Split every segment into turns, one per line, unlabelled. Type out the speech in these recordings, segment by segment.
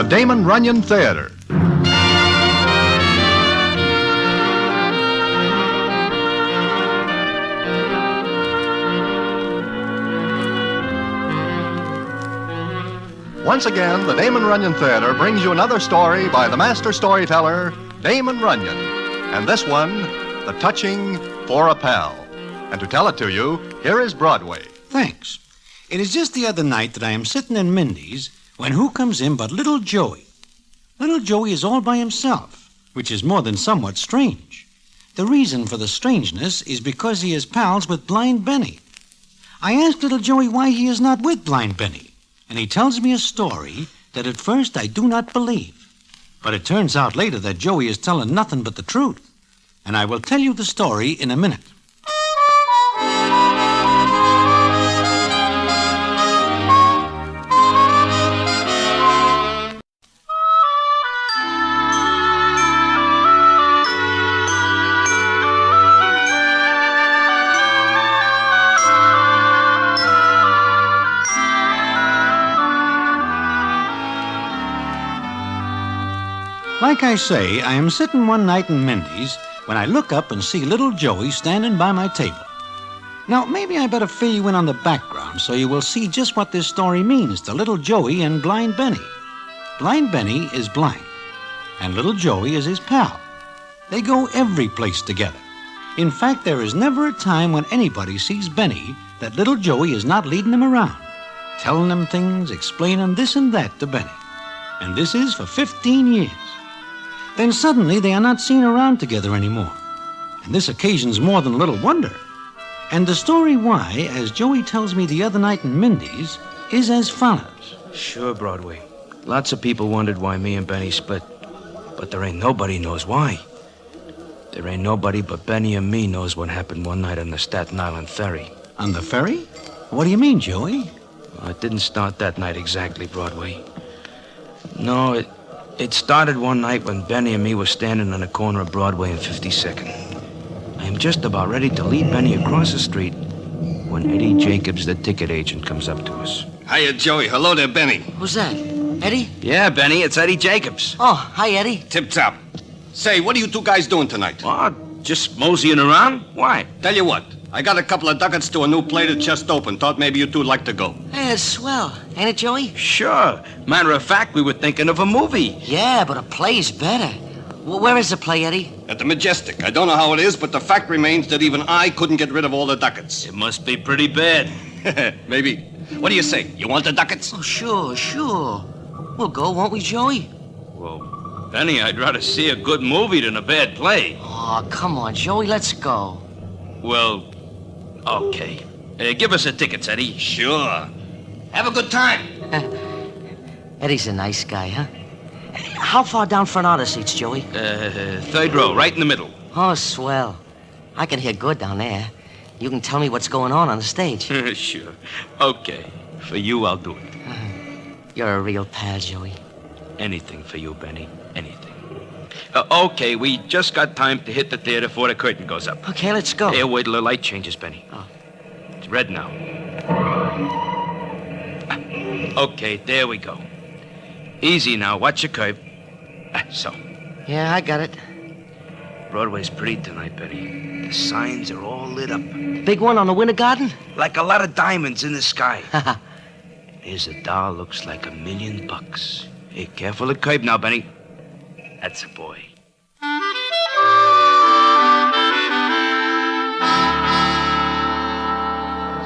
the Damon Runyon Theatre. Once again, the Damon Runyon Theatre brings you another story by the master storyteller, Damon Runyon. And this one, The Touching for a Pal. And to tell it to you, here is Broadway.
Thanks. It is just the other night that I am sitting in Mindy's when who comes in but little Joey. Little Joey is all by himself, which is more than somewhat strange. The reason for the strangeness is because he is pals with Blind Benny. I asked little Joey why he is not with Blind Benny, and he tells me a story that at first I do not believe. But it turns out later that Joey is telling nothing but the truth, and I will tell you the story in a minute. Like I say, I am sitting one night in Mindy's when I look up and see little Joey standing by my table. Now, maybe I better fill you in on the background so you will see just what this story means to little Joey and Blind Benny. Blind Benny is blind, and little Joey is his pal. They go every place together. In fact, there is never a time when anybody sees Benny that little Joey is not leading him around, telling him things, explaining this and that to Benny. And this is for 15 years. Then suddenly they are not seen around together anymore. And this occasions more than a little wonder. And the story why, as Joey tells me the other night in Mindy's, is as follows.
Sure, Broadway. Lots of people wondered why me and Benny split. But there ain't nobody knows why. There ain't nobody but Benny and me knows what happened one night on the Staten Island ferry.
On the ferry? What do you mean, Joey?
Well, it didn't start that night exactly, Broadway. No, It started one night when Benny and me were standing on the corner of Broadway and 52nd. I am just about ready to lead Benny across the street when Eddie Jacobs, the ticket agent, comes up to us.
Hiya, Joey. Hello there, Benny.
Who's that? Eddie?
Yeah, Benny, it's Eddie Jacobs.
Oh, hi, Eddie.
Tip-top. Say, what are you two guys doing tonight?
What? Just moseying around? Why?
Tell you what, I got a couple of ducats to a new play that just opened. Thought maybe you two'd like to go.
Hey, it's swell. Ain't it, Joey?
Sure. Matter of fact, we were thinking of a movie.
Yeah, but a play's better. Where is the play, Eddie?
At the Majestic. I don't know how it is, but the fact remains that even I couldn't get rid of all the ducats.
It must be pretty bad.
Maybe. What do you say? You want the ducats?
Oh, sure. We'll go, won't we, Joey?
Well, Benny, I'd rather see a good movie than a bad play.
Oh, come on, Joey, let's go.
Well, okay. Give us the tickets, Eddie.
Sure. Have a good time.
Eddie's a nice guy, huh? How far down front are the seats, Joey?
Third row, right in the middle.
Oh, swell. I can hear good down there. You can tell me what's going on the stage.
Sure. Okay. For you, I'll do it.
You're a real pal, Joey.
Anything for you, Benny. Anything. Okay, we just got time to hit the theater before the curtain goes up.
Okay, let's go.
Here, wait till the light changes, Benny.
Oh.
It's red now. Okay, there we go. Easy now. Watch your curve. So.
Yeah, I got it.
Broadway's pretty tonight, Benny. The signs are all lit up.
Big one on the Winter Garden?
Like a lot of diamonds in the sky. Here's a doll looks like $1 million. Hey, careful of the curve now, Benny. That's a boy.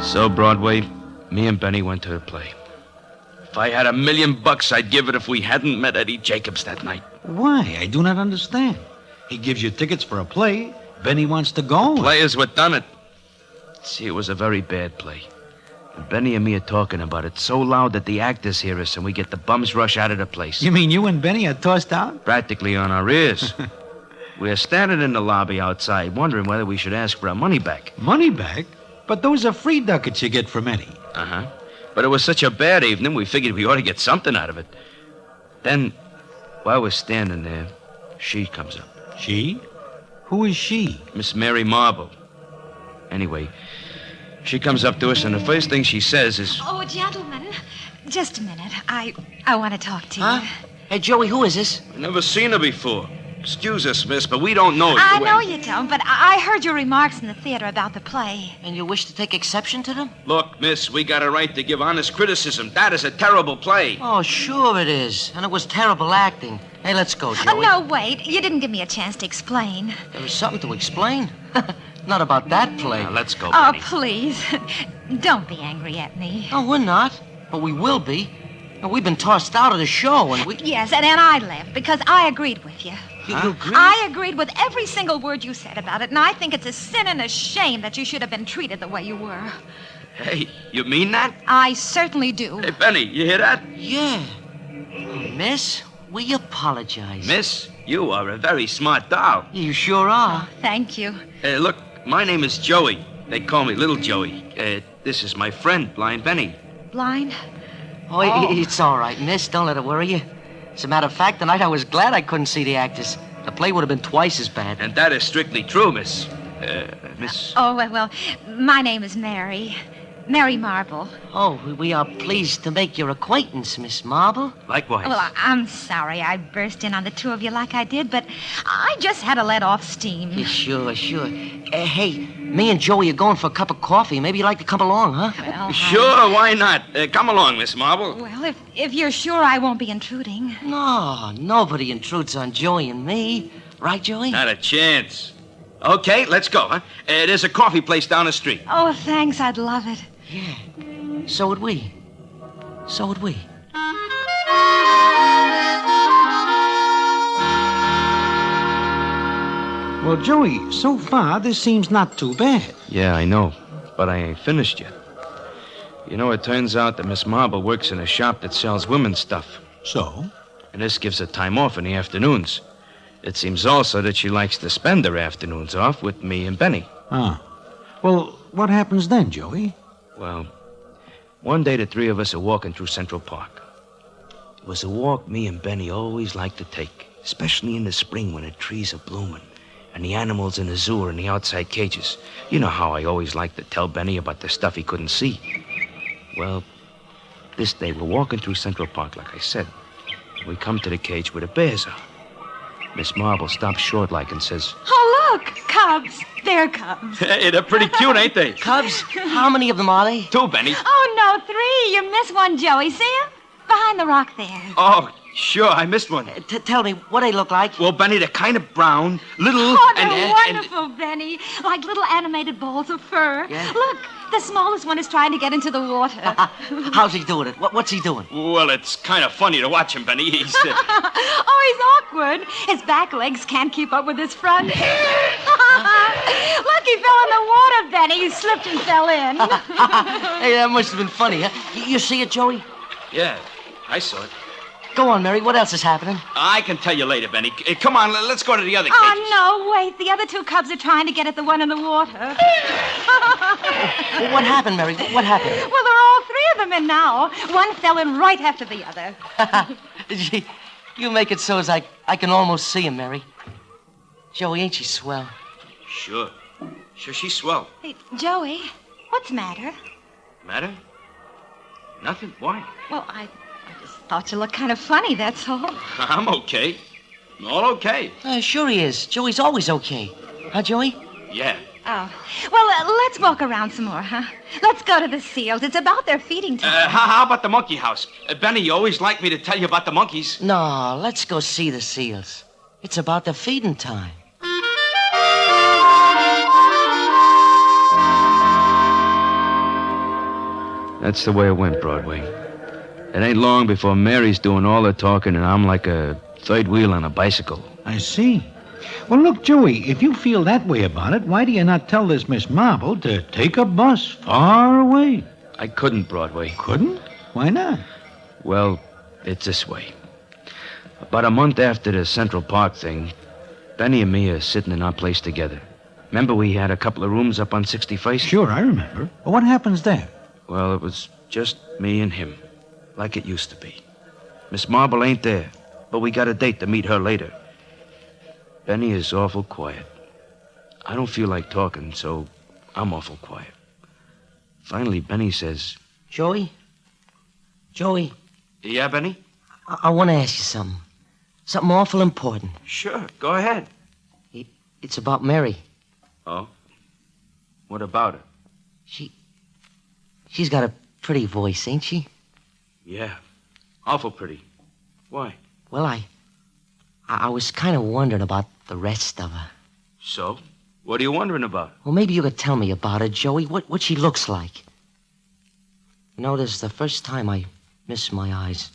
So, Broadway, me and Benny went to the play. If I had $1 million, I'd give it if we hadn't met Eddie Jacobs that night.
Why? I do not understand. He gives you tickets for a play. Benny wants to go.
Players were done it. See, it was a very bad play. And Benny and me are talking about it so loud that the actors hear us and we get the bums rush out of the place.
You mean you and Benny are tossed out?
Practically on our ears. We're standing in the lobby outside wondering whether we should ask for our money back.
Money back? But those are free ducats you get from Eddie.
Uh-huh. But it was such a bad evening, we figured we ought to get something out of it. Then, while we're standing there, she comes up.
She? Who is she?
Miss Mary Marble. Anyway, she comes up to us, and the first thing she says is...
Oh, gentlemen, just a minute. I want to talk to you.
Huh? Hey, Joey, who is this?
I've never seen her before. Excuse us, miss, but we don't know you.
I know you don't, but I heard your remarks in the theater about the play.
And you wish to take exception to them?
Look, miss, we got a right to give honest criticism. That is a terrible play.
Oh, sure it is. And it was terrible acting. Hey, let's go, Joey.
No, wait. You didn't give me a chance to explain.
There was something to explain. Not about that play.
Now, let's go,
Oh,
Benny.
please. Don't be angry at me.
No, we're not. But we will be. And we've been tossed out of the show, and we...
Yes, and I left because I agreed with you.
You agree?
I agreed with every single word you said about it, and I think it's a sin and a shame that you should have been treated the way you were.
Hey, you mean that?
I certainly do.
Hey, Benny, you hear that?
Yeah. Oh, miss, we apologize.
Miss, you are a very smart doll.
You sure are.
Thank you.
Look, my name is Joey. They call me Little Joey. This is my friend, Blind Benny.
Blind?
Oh, it's all right, miss. Don't let it worry you. As a matter of fact, tonight I was glad I couldn't see the actors. The play would have been twice as bad.
And that is strictly true, miss. Miss...
Oh, well, my name is Mary. Mary Marble.
Oh, we are pleased to make your acquaintance, Miss Marble.
Likewise.
Well, I'm sorry I burst in on the two of you like I did, but I just had to let off steam.
Yeah, sure. Hey, me and Joey are going for a cup of coffee. Maybe you'd like to come along, huh?
Well,
Sure, why not? Come along, Miss Marble.
Well, if you're sure I won't be intruding.
No, nobody intrudes on Joey and me. Right, Joey?
Not a chance. Okay, let's go, huh? There's a coffee place down the street.
Oh, thanks. I'd love it.
Yeah. So would we.
Well, Joey, so far this seems not too bad.
Yeah, I know, but I ain't finished yet. You know, it turns out that Miss Marble works in a shop that sells women's stuff.
So?
And this gives her time off in the afternoons. It seems also that she likes to spend her afternoons off with me and Benny.
Ah. Well, what happens then, Joey?
Well, one day the three of us are walking through Central Park. It was a walk me and Benny always liked to take, especially in the spring when the trees are blooming and the animals in the zoo are in the outside cages. You know how I always liked to tell Benny about the stuff he couldn't see. Well, this day we're walking through Central Park, like I said. We come to the cage where the bears are. Miss Marble stops short like and says,
Oh, look, cubs. They're cubs.
Hey, they're pretty cute, ain't they?
Cubs? How many of them are they?
2, Benny.
Oh, no, 3. You missed one, Joey. See him? Behind the rock there.
Oh, sure, I missed one.
Tell me, what they look like?
Well, Benny, they're kind of brown, little,
Oh, they're
and
wonderful, Benny. Like little animated balls of fur.
Yeah?
Look, the smallest one is trying to get into the water.
How's he doing it? What's he doing?
Well, it's kind of funny to watch him, Benny. He's...
Oh, he's awkward. His back legs can't keep up with his front. Look, he fell in the water, Benny. He slipped and fell in.
Hey, that must have been funny, huh? You see it, Joey?
Yeah, I saw it.
Go on, Mary. What else is happening?
I can tell you later, Benny. Come on, let's go to the other cages.
Oh, no, wait. The other 2 cubs are trying to get at the one in the water.
Well, what happened, Mary? What happened?
Well, there are all 3 of them in now. One fell in right after the other.
Gee, you make it so as I can almost see him, Mary. Joey, ain't she swell?
Sure, she's swell.
Hey, Joey, what's the matter?
Matter? Nothing. Why?
Well, I just thought you looked kind of funny, that's all.
I'm okay. All okay.
Sure he is. Joey's always okay. Huh, Joey?
Yeah.
Oh. Well, let's walk around some more, huh? Let's go to the seals. It's about their feeding time.
How about the monkey house? Benny, you always like me to tell you about the monkeys.
No, let's go see the seals. It's about the feeding time.
That's the way it went, Broadway. It ain't long before Mary's doing all the talking and I'm like a third wheel on a bicycle.
I see. Well, look, Joey, if you feel that way about it, why do you not tell this Miss Marble to take a bus far away?
I couldn't, Broadway.
Couldn't? Why not?
Well, it's this way. About a month after the Central Park thing, Benny and me are sitting in our place together. Remember we had a couple of rooms up on 61st?
Sure, I remember. Well, what happens there?
Well, it was just me and him, like it used to be. Miss Marble ain't there, but we got a date to meet her later. Benny is awful quiet. I don't feel like talking, so I'm awful quiet. Finally, Benny says,
Joey? Joey,
Yeah, Benny?
I want to ask you something. Something awful important.
Sure, go ahead.
It's about Mary.
Oh? What about her?
She's got a pretty voice, ain't she?
Yeah, awful pretty. Why?
Well, I was kind of wondering about the rest of her.
So? What are you wondering about?
Well, maybe you could tell me about her, Joey, what she looks like. You know, this is the first time I miss my eyes.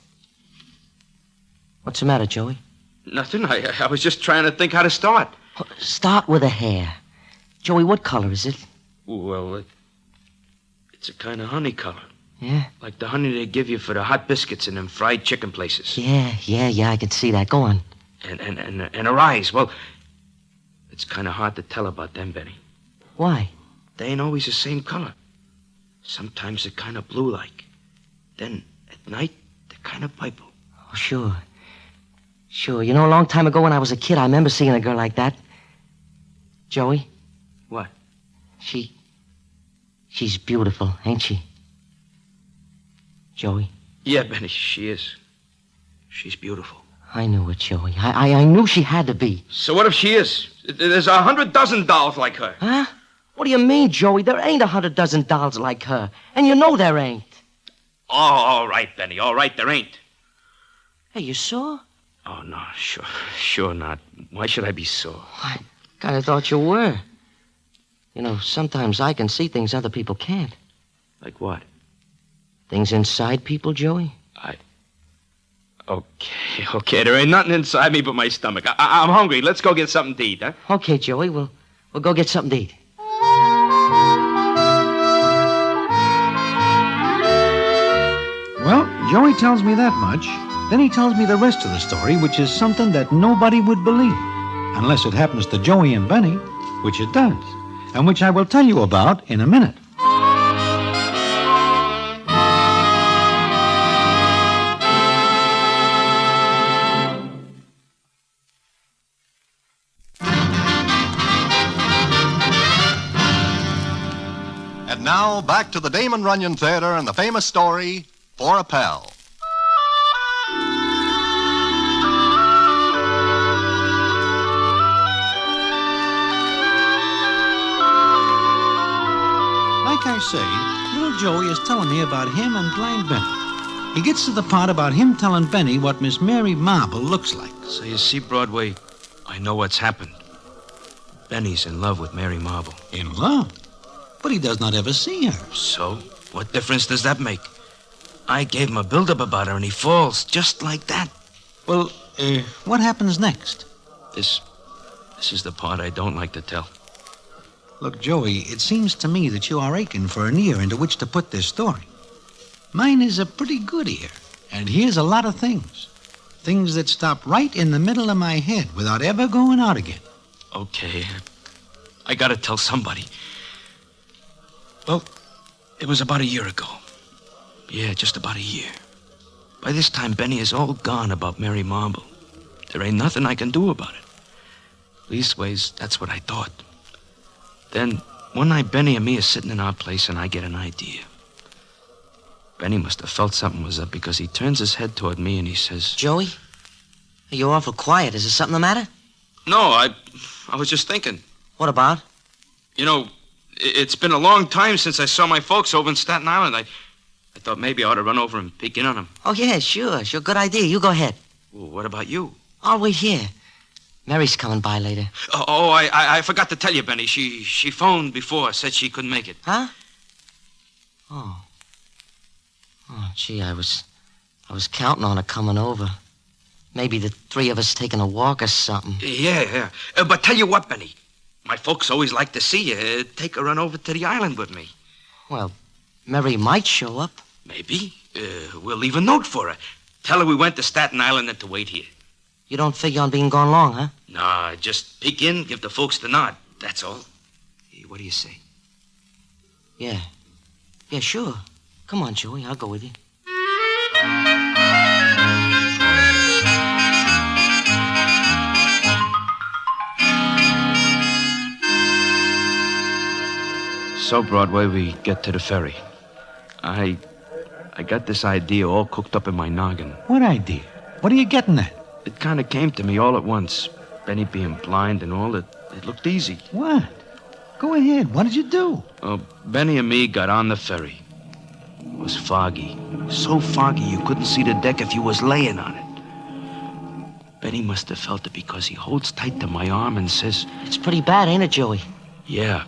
What's the matter, Joey?
Nothing. I was just trying to think how to start.
Start with her hair. Joey, what color is it?
Well, it's a kind of honey color.
Yeah?
Like the honey they give you for the hot biscuits in them fried chicken places.
Yeah, I can see that. Go on.
And her eyes, well, it's kind of hard to tell about them, Benny.
Why?
They ain't always the same color. Sometimes they're kind of blue-like. Then, at night, they're kind of purple.
Oh, sure. Sure. You know, a long time ago when I was a kid, I remember seeing a girl like that. Joey?
What?
She's beautiful, ain't she? Joey?
Yeah, Benny, she is. She's beautiful.
I knew it, Joey. I knew she had to be.
So what if she is? There's 100,000 dolls like her.
Huh? What do you mean, Joey? There ain't 100,000 dolls like her. And you know there ain't.
Oh, all right, Benny. All right, there ain't.
Hey, you sure?
Oh, no, sure not. Why should I be sore?
I kind of thought you were. You know, sometimes I can see things other people can't.
Like what?
Things inside people, Joey?
Okay, there ain't nothing inside me but my stomach. I'm hungry. Let's go get something to eat, huh?
Okay, Joey, we'll go get something to eat.
Well, Joey tells me that much. Then he tells me the rest of the story, which is something that nobody would believe, unless it happens to Joey and Benny, which it does, and which I will tell you about in a minute.
And now, back to the Damon Runyon Theatre and the famous story, For a Pal.
Like I say, little Joey is telling me about him and Blind Benny. He gets to the part about him telling Benny what Miss Mary Marble looks like.
So you see, Broadway, I know what's happened. Benny's in love with Mary Marble.
In love? But he does not ever see her.
So, what difference does that make? I gave him a build-up about her, and he falls just like that.
Well, what happens next?
This is the part I don't like to tell.
Look, Joey, it seems to me that you are aching for an ear into which to put this story. Mine is a pretty good ear, and here's a lot of things. Things that stop right in the middle of my head without ever going out again.
Okay, I gotta tell somebody. Well, it was about a year ago. Yeah, just about a year. By this time, Benny is all gone about Mary Marble. There ain't nothing I can do about it. Leastways, that's what I thought. Then, one night, Benny and me are sitting in our place, and I get an idea. Benny must have felt something was up because he turns his head toward me and he says...
Joey? You're awful quiet. Is there something the matter?
No, I was just thinking.
What about?
You know, it's been a long time since I saw my folks over in Staten Island. I thought maybe I ought to run over and peek in on them.
Oh, yeah, sure. Good idea. You go ahead.
Well, what about you?
I'll wait here. Mary's coming by later.
Oh, I forgot to tell you, Benny. She phoned before, said she couldn't make it.
Huh? Oh, gee, I was counting on her coming over. Maybe the three of us taking a walk or something.
Yeah. But tell you what, Benny. My folks always like to see you. Take a run over to the island with me.
Well, Mary might show up.
Maybe. We'll leave a note for her. Tell her we went to Staten Island and to wait here.
You don't figure on being gone long, huh?
Nah, just peek in, give the folks the nod. That's all. Hey, what do you say?
Yeah, sure. Come on, Joey. I'll go with you.
So, Broadway, we get to the ferry. I got this idea all cooked up in my noggin.
What idea? What are you getting at?
It kind of came to me all at once. Benny being blind and all, it looked easy.
What? Go ahead. What did you do?
Benny and me got on the ferry. It was foggy. So foggy you couldn't see the deck if you was laying on it. Benny must have felt it because he holds tight to my arm and says,
It's pretty bad, ain't it, Joey?
Yeah,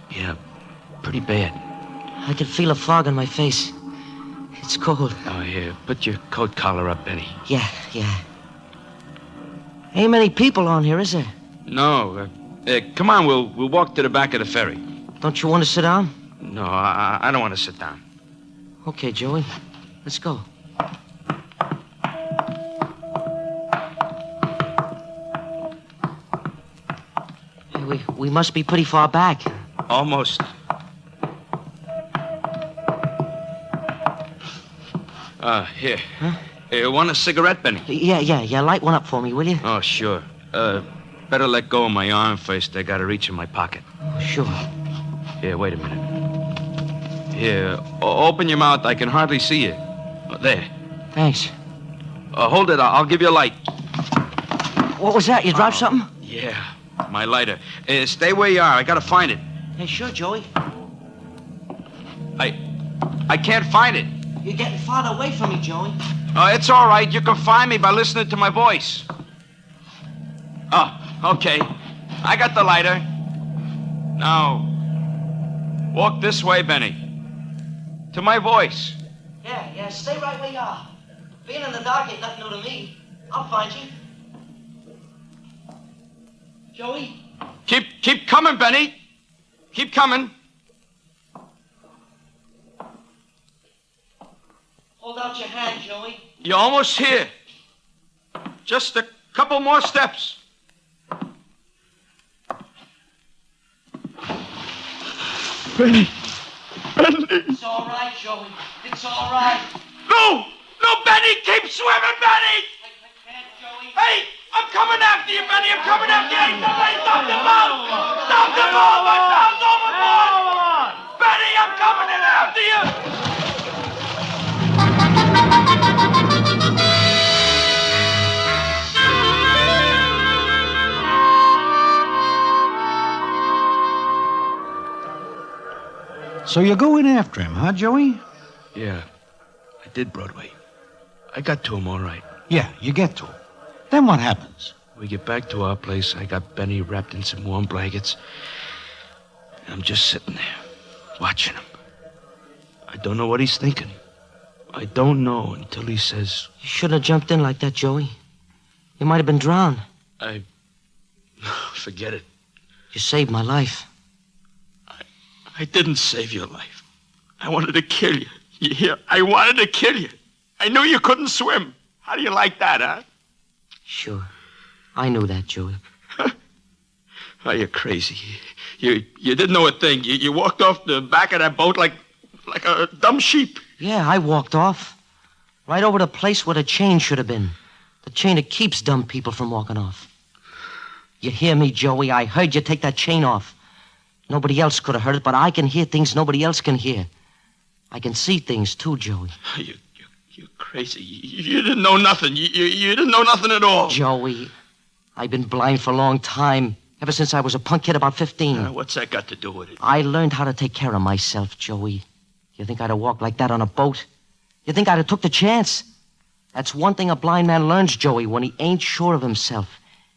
pretty bad.
I can feel a fog on my face. It's cold.
Oh, here, put your coat collar up, Benny.
Yeah. Ain't many people on here, is there?
No, come on, we'll walk to the back of the ferry.
Don't you want to sit down?
No, I don't want to sit down.
Okay, Joey. Let's go. Hey, we must be pretty far back.
Almost. Here.
Huh?
You want a cigarette, Benny?
Yeah. Light one up for me, will you?
Oh, sure. Better let go of my arm first. I gotta reach in my pocket.
Oh, sure.
Here, wait a minute. Here, open your mouth. I can hardly see you. Oh, there.
Thanks.
Hold it. I'll give you a light.
What was that? You dropped something?
Yeah, my lighter. Stay where you are. I gotta find it.
Hey, sure, Joey.
I can't find it.
You're getting farther away from me, Joey.
It's all right. You can find me by listening to my voice. Oh, okay. I got the lighter. Now, walk this way, Benny. To my voice.
Yeah. Stay right where you are. Being in the dark ain't nothing new to me. I'll find you. Joey?
Keep coming, Benny. Keep coming.
Hold out your hand, Joey.
You're almost here. Just a couple more steps. Benny.
It's all right, Joey. It's all right.
No, Benny, keep swimming, Benny.
I can't, Joey.
Hey, I'm coming after you, Benny. I'm coming after you. Hey, somebody stop the boat. Stop the boat. My son's overboard. Benny, I'm coming in after you.
So you go in after him, huh, Joey?
Yeah, I did, Broadway. I got to him all right.
Yeah, you get to him. Then what happens?
We get back to our place. I got Benny wrapped in some warm blankets. I'm just sitting there, watching him. I don't know what he's thinking. I don't know until he says...
You shouldn't have jumped in like that, Joey. You might have been drowned.
Forget it.
You saved my life.
I didn't save your life. I wanted to kill you. You hear? I wanted to kill you. I knew you couldn't swim. How do you like that, huh?
Sure. I knew that, Joey.
Oh, you're crazy. You didn't know a thing. You walked off the back of that boat like a dumb sheep.
Yeah, I walked off. Right over the place where the chain should have been. The chain that keeps dumb people from walking off. You hear me, Joey? I heard you take that chain off. Nobody else could have heard it, but I can hear things nobody else can hear. I can see things, too, Joey.
You're crazy. You didn't know nothing. You didn't know nothing at all.
Joey, I've been blind for a long time. Ever since I was a punk kid about 15.
What's that got to do with it?
I learned how to take care of myself, Joey. You think I'd have walked like that on a boat? You think I'd have took the chance? That's one thing a blind man learns, Joey, when he ain't sure of himself.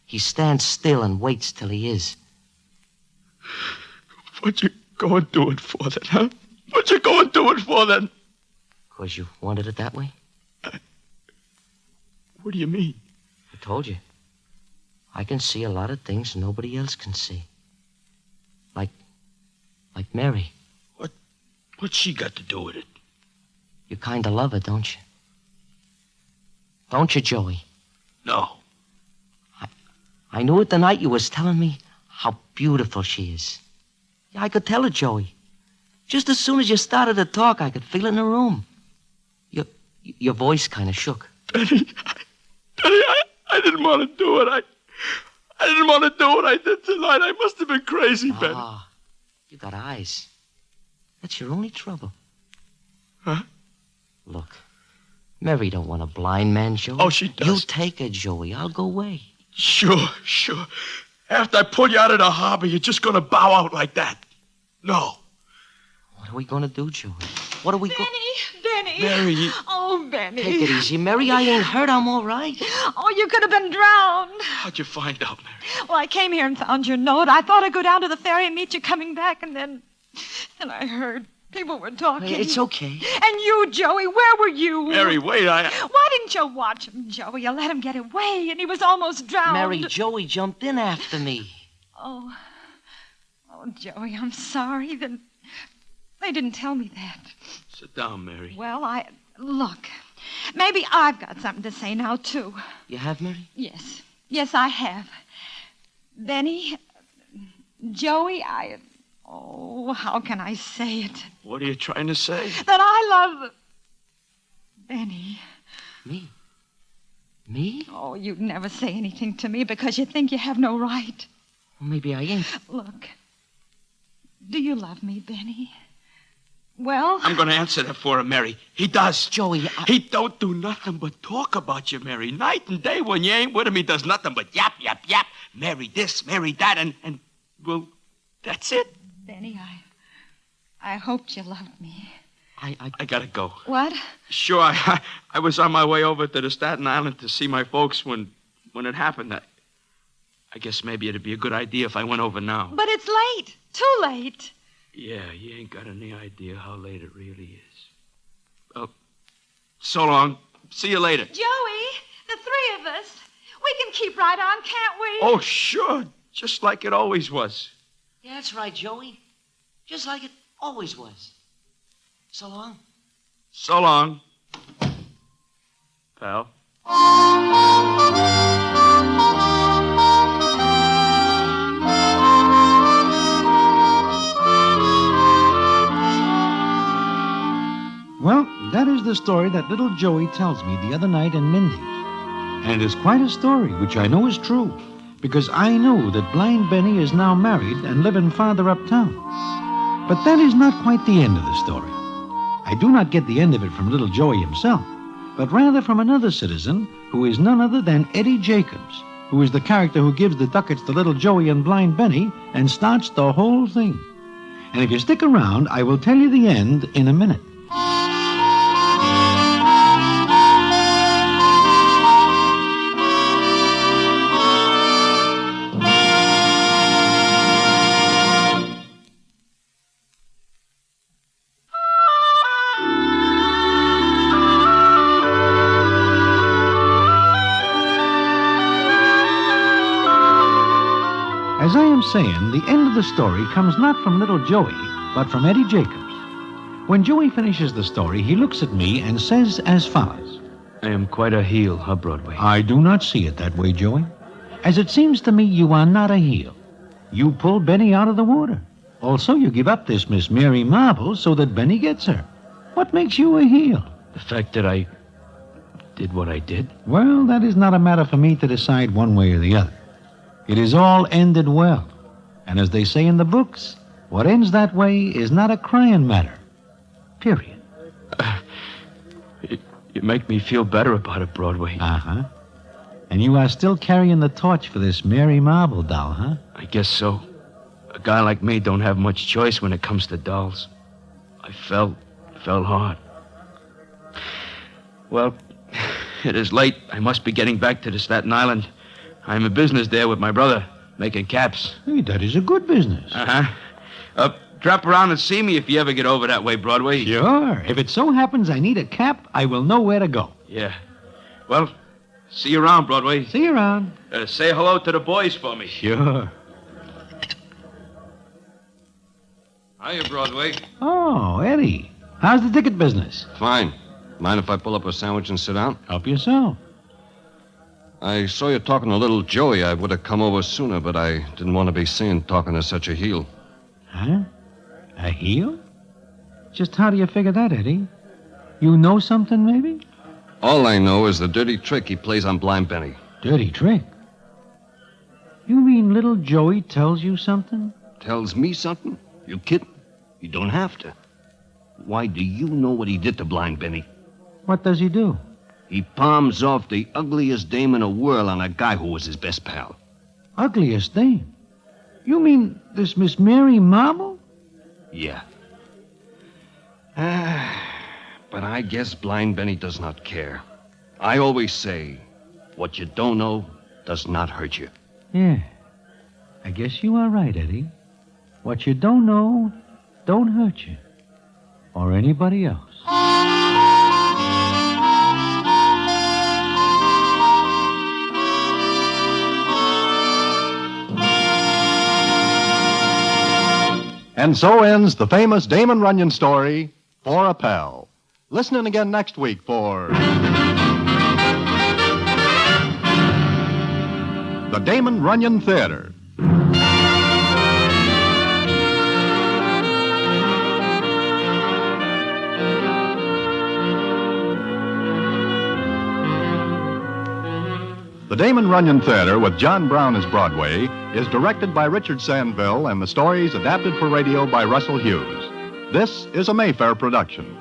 He stands still and waits till he is.
What you go and do it for then, huh? What you go and do it for then?
'Cause you wanted it that way?
What do you mean?
I told you. I can see a lot of things nobody else can see. Like Mary.
What's she got to do with it?
You kind of love her, don't you? Don't you, Joey?
No.
I knew it the night you was telling me how beautiful she is. Yeah, I could tell it, Joey. Just as soon as you started to talk, I could feel it in the room. Your voice kind of shook.
Benny, I didn't want to do it. I didn't want to do what I did tonight. I must have been crazy, Benny.
Ah, you got eyes. That's your only trouble.
Huh?
Look, Mary don't want a blind man, Joey.
Oh, she does.
You take her, Joey. I'll go away.
Sure. After I pull you out of the harbor, you're just going to bow out like that. No.
What are we going to do, Joey? What are we going...
Benny.
Mary.
Oh, Benny.
Take it easy, Mary. I ain't hurt. I'm all right.
Oh, you could have been drowned.
How'd you find out, Mary?
Well, I came here and found your note. I thought I'd go down to the ferry and meet you coming back, and then I heard people were talking.
It's okay.
And you, Joey, where were you?
Mary, wait,
Why didn't you watch him, Joey? You let him get away, and he was almost drowned.
Mary, Joey jumped in after me.
Oh, Joey, I'm sorry. They didn't tell me that.
Sit down, Mary.
Well, look, maybe I've got something to say now, too.
You have, Mary?
Yes. Yes, I have. Benny, Joey, how can I say it?
What are you trying to say?
That I love Benny.
Me? Me?
Oh, you'd never say anything to me because you think you have no right.
Well, maybe I ain't.
Look, do you love me, Benny? Well...
I'm going to answer that for him, Mary. He does.
Joey,
He don't do nothing but talk about you, Mary. Night and day when you ain't with him, he does nothing but yap. Mary this, Mary that, and well, that's it.
Benny, I hoped you loved me.
I gotta go.
What?
Sure, I was on my way over to the Staten Island to see my folks when it happened. I guess maybe it'd be a good idea if I went over now.
But it's late. Too late.
Yeah, you ain't got any idea how late it really is. Oh, so long. See you later.
Joey, the three of us, we can keep right on, can't we?
Oh, sure. Just like it always was.
Yeah, that's right, Joey. Just like it always was. So long.
So long, pal.
Well, that is the story that little Joey tells me the other night in Mindy's. And it is quite a story, which I know is true, because I know that blind Benny is now married and living farther uptown. But that is not quite the end of the story. I do not get the end of it from little Joey himself, but rather from another citizen who is none other than Eddie Jacobs, who is the character who gives the ducats to little Joey and blind Benny and starts the whole thing. And if you stick around, I will tell you the end in a minute. As I am saying, the end of the story comes not from little Joey, but from Eddie Jacobs. When Joey finishes the story, he looks at me and says as follows.
I am quite a heel, huh, Broadway?
I do not see it that way, Joey. As it seems to me, you are not a heel. You pull Benny out of the water. Also, you give up this Miss Mary Marble so that Benny gets her. What makes you a heel?
The fact that I did what I did?
Well, that is not a matter for me to decide one way or the other. It is all ended well. And as they say in the books, what ends that way is not a crying matter. Period.
You make me feel better about it, Broadway.
Uh-huh. And you are still carrying the torch for this Mary Marble doll, huh?
I guess so. A guy like me don't have much choice when it comes to dolls. I fell hard. Well, it is late. I must be getting back to the Staten Island. I'm in business there with my brother, making caps.
Hey, that is a good business.
Uh-huh. Drop around and see me if you ever get over that way, Broadway.
Sure. If it so happens I need a cap, I will know where to go.
Yeah. Well, see you around, Broadway.
See you around.
Say hello to the boys for me.
Sure.
Hiya, Broadway.
Oh, Eddie. How's the ticket business?
Fine. Mind if I pull up a sandwich and sit down?
Help yourself.
I saw you talking to little Joey. I would have come over sooner, but I didn't want to be seen talking to such a heel.
Huh? A heel? Just how do you figure that, Eddie? You know something, maybe?
All I know is the dirty trick he plays on blind Benny.
Dirty trick? You mean little Joey tells you something?
Tells me something? You kidding? You don't have to. Why, do you know what he did to blind Benny?
What does he do?
He palms off the ugliest dame in the world on a guy who was his best pal.
Ugliest dame? You mean this Miss Mary Marble?
Yeah. But I guess Blind Benny does not care. I always say, what you don't know does not hurt you.
Yeah. I guess you are right, Eddie. What you don't know don't hurt you. Or anybody else.
And so ends the famous Damon Runyon story, For a Pal. Listen in again next week for the Damon Runyon Theatre. The Damon Runyon Theatre, with John Brown as Broadway, is directed by Richard Sandville and the stories adapted for radio by Russell Hughes. This is a Mayfair production.